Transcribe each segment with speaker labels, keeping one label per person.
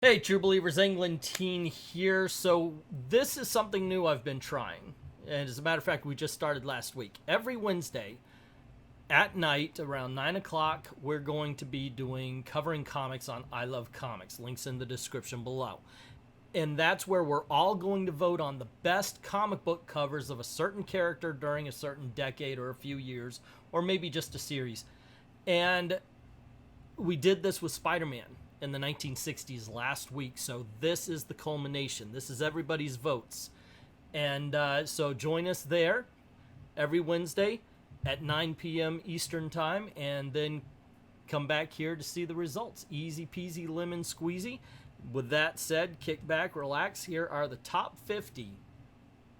Speaker 1: Hey, True Believers, England Teen here. So this is something new I've been trying. And as a matter of fact, we just started last week. Every Wednesday at night around 9 o'clock, we're going to be covering comics on I Love Comics. Links in the description below. And that's where we're all going to vote on the best comic book covers of a certain character during a certain decade or a few years, or maybe just a series. And we did this with Spider-Man in the 1960s last week, so this is the culmination. This is everybody's votes. And so join us there every Wednesday at 9 p.m. Eastern Time, and then come back here to see the results. Easy peasy lemon squeezy. With that said, kick back, relax. Here are the top 50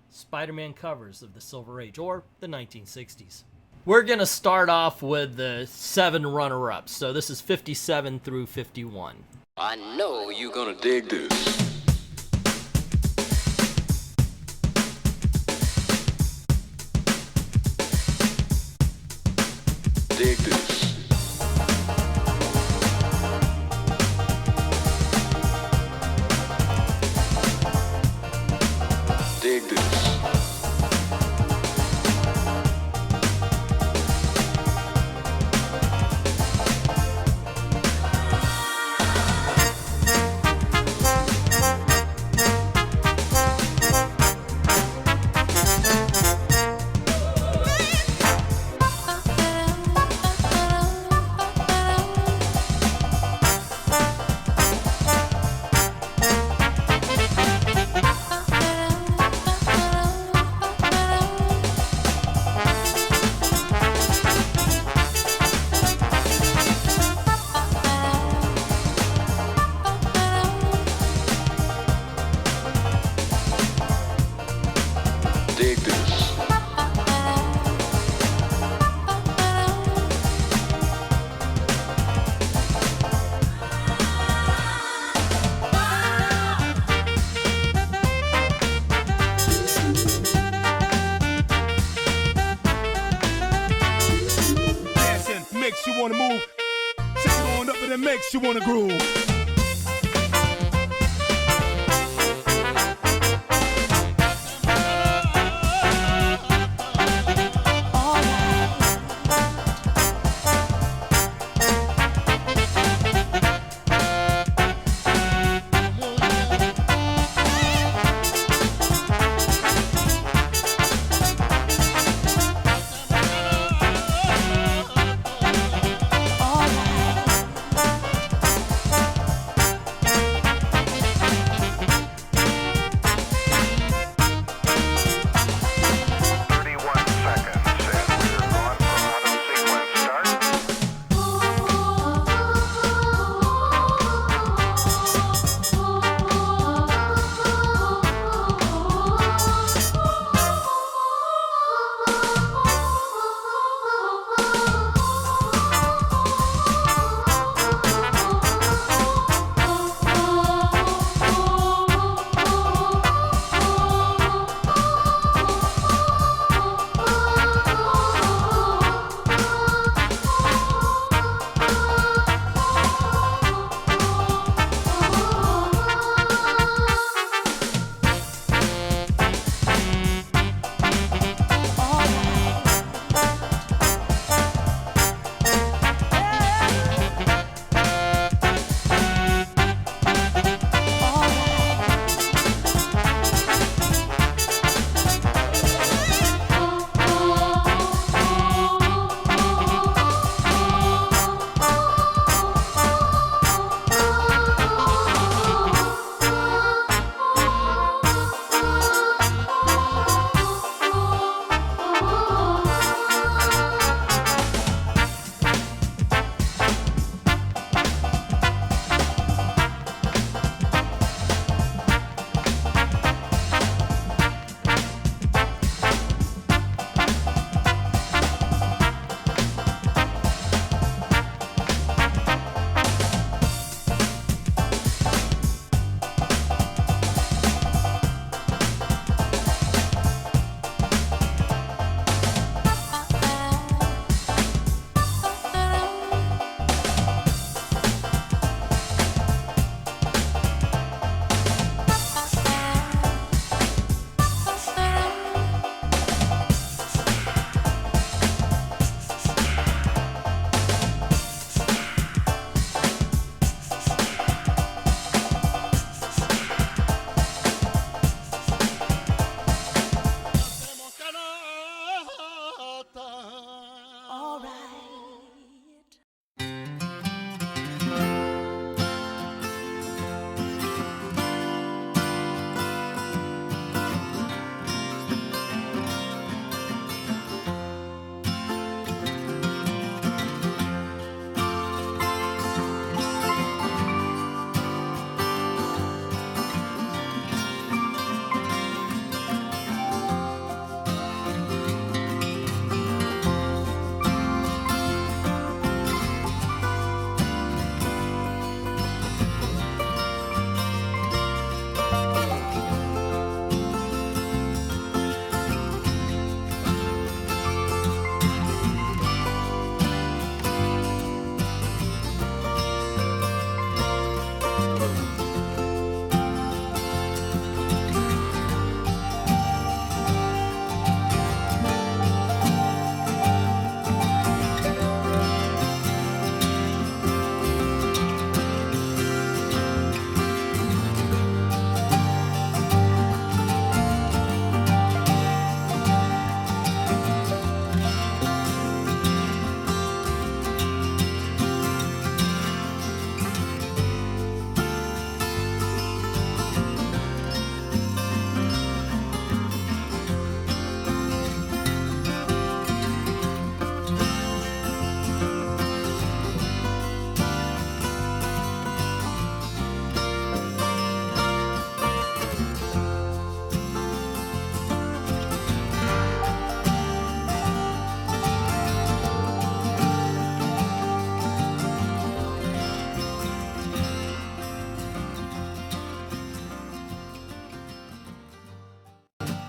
Speaker 1: Spider-Man covers of the Silver Age, or the 1960s. We're going to start off with the 7 runner-ups. So this is 57 through 51.
Speaker 2: I know you're gonna dig this. Dig this. Dig this.
Speaker 3: You wanna move, shake it on up and it makes you wanna groove.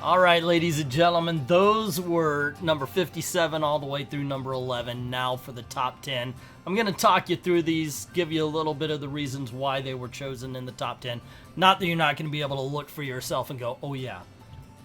Speaker 1: All right, ladies and gentlemen, those were number 57 all the way through number 11. Now for the top 10. I'm going to talk you through these, give you a little bit of the reasons why they were chosen in the top 10. Not that you're not going to be able to look for yourself and go, oh yeah,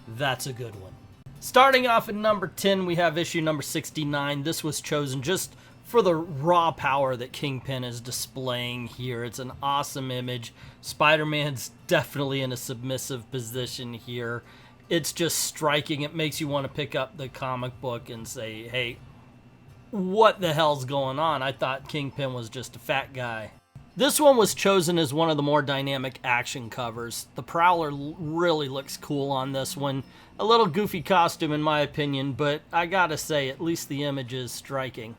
Speaker 1: that's a good one. Starting off at number 10, we have issue number 69. This was chosen just for the raw power that Kingpin is displaying here. It's an awesome image. Spider-Man's definitely in a submissive position here. It's just striking. It makes you want to pick up the comic book and say, hey, what the hell's going on? I thought Kingpin was just a fat guy. This one was chosen as one of the more dynamic action covers. The Prowler really looks cool on this one. A little goofy costume in my opinion, but I gotta say, at least the image is striking.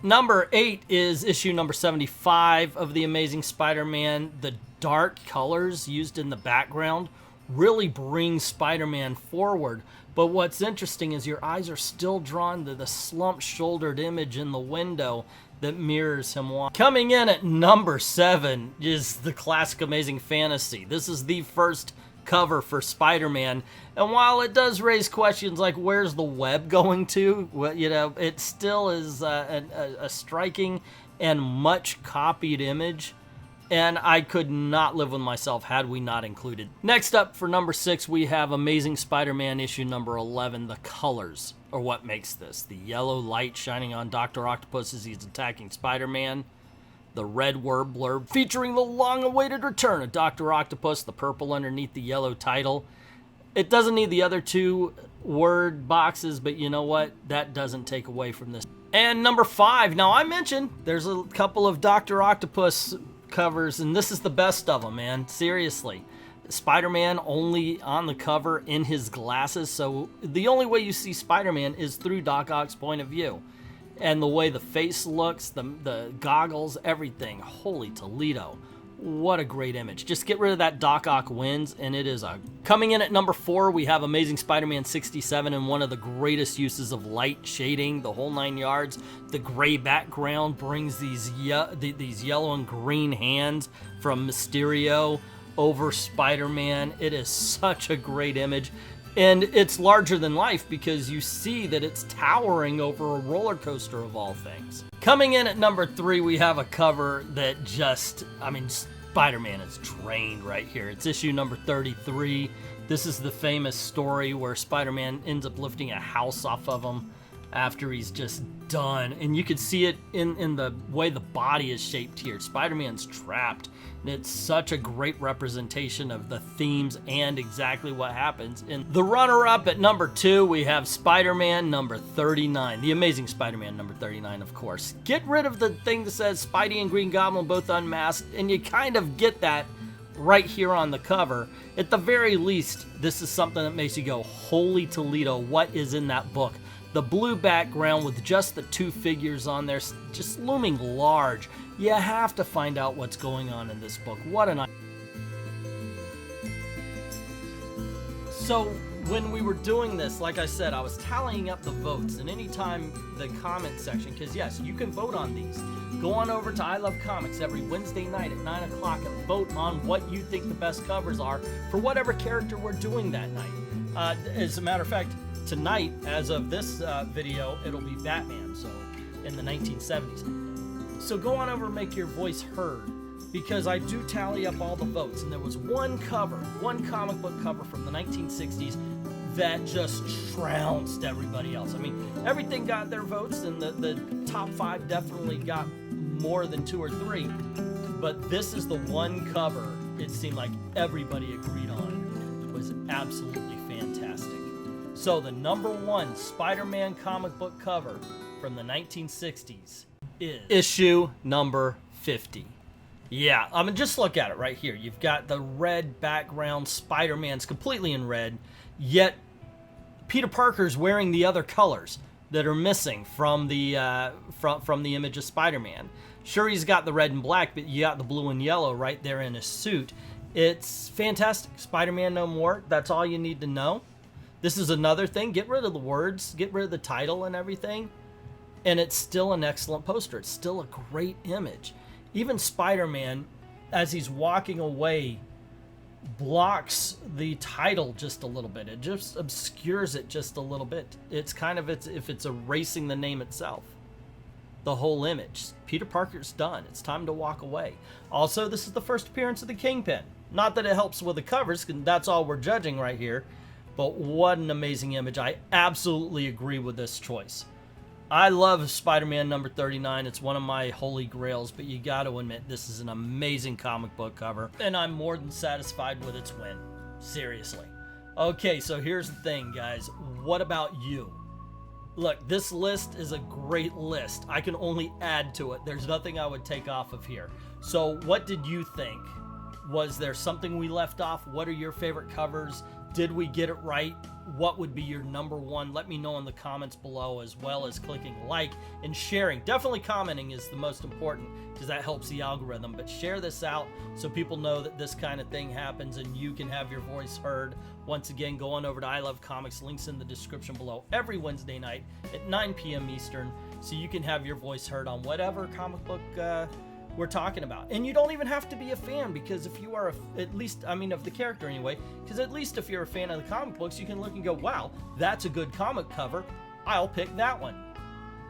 Speaker 1: Number 8 is issue number 75 of The Amazing Spider-Man. The dark colors used in the background really bring Spider-Man forward. But what's interesting is your eyes are still drawn to the slumped-shouldered image in the window that mirrors him walking. Coming in at number 7 is the classic Amazing Fantasy. This is the first cover for Spider-Man, and while it does raise questions like where's the web going to, well, you know, it still is a striking and much copied image, and I could not live with myself had we not included. Next up for number 6, we have Amazing Spider-Man issue number 11. The colors are what makes this. The yellow light shining on Dr. Octopus as he's attacking Spider-Man. The red word blurb featuring the long-awaited return of Dr. Octopus, the purple underneath the yellow title. It doesn't need the other 2 word boxes, but you know what? That doesn't take away from this. And number 5, now I mentioned there's a couple of Dr. Octopus covers, and this is the best of them, man. Seriously. Spider-Man only on the cover in his glasses, so the only way you see Spider-Man is through Doc Ock's point of view. And the way the face looks, the goggles, everything. Holy Toledo. What a great image. Just get rid of that Doc Ock wins, and it is a... Coming in at number 4, we have Amazing Spider-Man 67, and one of the greatest uses of light shading, the whole 9 yards. The gray background brings these yellow and green hands from Mysterio over Spider-Man. It is such a great image. And it's larger than life because you see that it's towering over a roller coaster of all things. Coming in at number 3, we have a cover that just, I mean, Spider-Man is drained right here. It's issue number 33. This is the famous story where Spider-Man ends up lifting a house off of him after he's just done. And you can see it in the way the body is shaped here. Spider-Man's trapped. And it's such a great representation of the themes and exactly what happens. And the runner-up at number 2, we have Spider-Man number 39. The Amazing Spider-Man number 39, of course. Get rid of the thing that says Spidey and Green Goblin both unmasked, and you kind of get that right here on the cover. At the very least, this is something that makes you go, holy Toledo, what is in that book? The blue background with just the 2 figures on there, just looming large. You have to find out what's going on in this book. What an... So, when we were doing this, like I said, I was tallying up the votes, and anytime the comment section, because yes, you can vote on these. Go on over to I Love Comics every Wednesday night at 9 o'clock and vote on what you think the best covers are for whatever character we're doing that night. As a matter of fact, tonight, as of this video, it'll be Batman, so in the 1970s. So go on over and make your voice heard, because I do tally up all the votes, and there was one cover, one comic book cover from the 1960s that just trounced everybody else. I mean, everything got their votes, and the top 5 definitely got more than 2 or 3, but this is the one cover it seemed like everybody agreed on. It was absolutely fantastic. So the number 1 Spider-Man comic book cover from the 1960s is issue number 50. Yeah, I mean, just look at it right here. You've got the red background. Spider-Man's completely in red, yet Peter Parker's wearing the other colors that are missing from the from the image of Spider-Man. Sure, he's got the red and black, but you got the blue and yellow right there in his suit. It's fantastic. Spider-Man no more. That's all you need to know. This is another thing. Get rid of the words. Get rid of the title and everything. And it's still an excellent poster. It's still a great image. Even Spider-Man, as he's walking away blocks the title just a little bit. It just obscures it just a little bit. It's kind of if it's erasing the name itself. The whole image. Peter Parker's done. It's time to walk away. Also, this is the first appearance of the Kingpin. Not that it helps with the covers, because that's all we're judging right here. But what an amazing image. I absolutely agree with this choice. I love Spider-Man number 39. It's one of my holy grails, but you got to admit this is an amazing comic book cover, and I'm more than satisfied with its win. Seriously. Okay, so here's the thing, guys. What about you? Look, this list is a great list. I can only add to it. There's nothing I would take off of here. So what did you think? Was there something we left off? What are your favorite covers? Did we get it right? What would be your number one? Let me know in the comments below, as well as clicking like and sharing. Definitely commenting is the most important, because that helps the algorithm. But share this out so people know that this kind of thing happens and you can have your voice heard. Once again, go on over to I Love Comics. Links in the description below every Wednesday night at 9 p.m. Eastern, so you can have your voice heard on whatever comic book we're talking about. And you don't even have to be a fan, because if you are at least, I mean, of the character anyway, because at least if you're a fan of the comic books, you can look and go, wow, that's a good comic cover, I'll pick that one.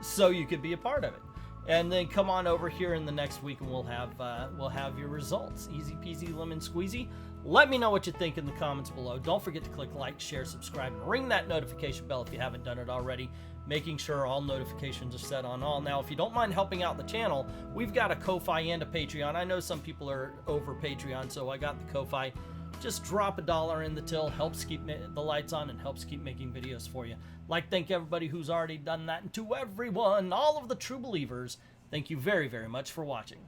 Speaker 1: So you could be a part of it. And then come on over here in the next week and we'll have your results. Easy peasy lemon squeezy. Let me know what you think in the comments below. Don't forget to click like, share, subscribe, and ring that notification bell if you haven't done it already, making sure all notifications are set on all. Now, if you don't mind helping out the channel, we've got a Ko-Fi and a Patreon. I know some people are over Patreon, so I got the Ko-Fi. Just drop $1 in the till, helps keep the lights on and helps keep making videos for you. Thank everybody who's already done that, and to everyone, all of the true believers, thank you very, very much for watching.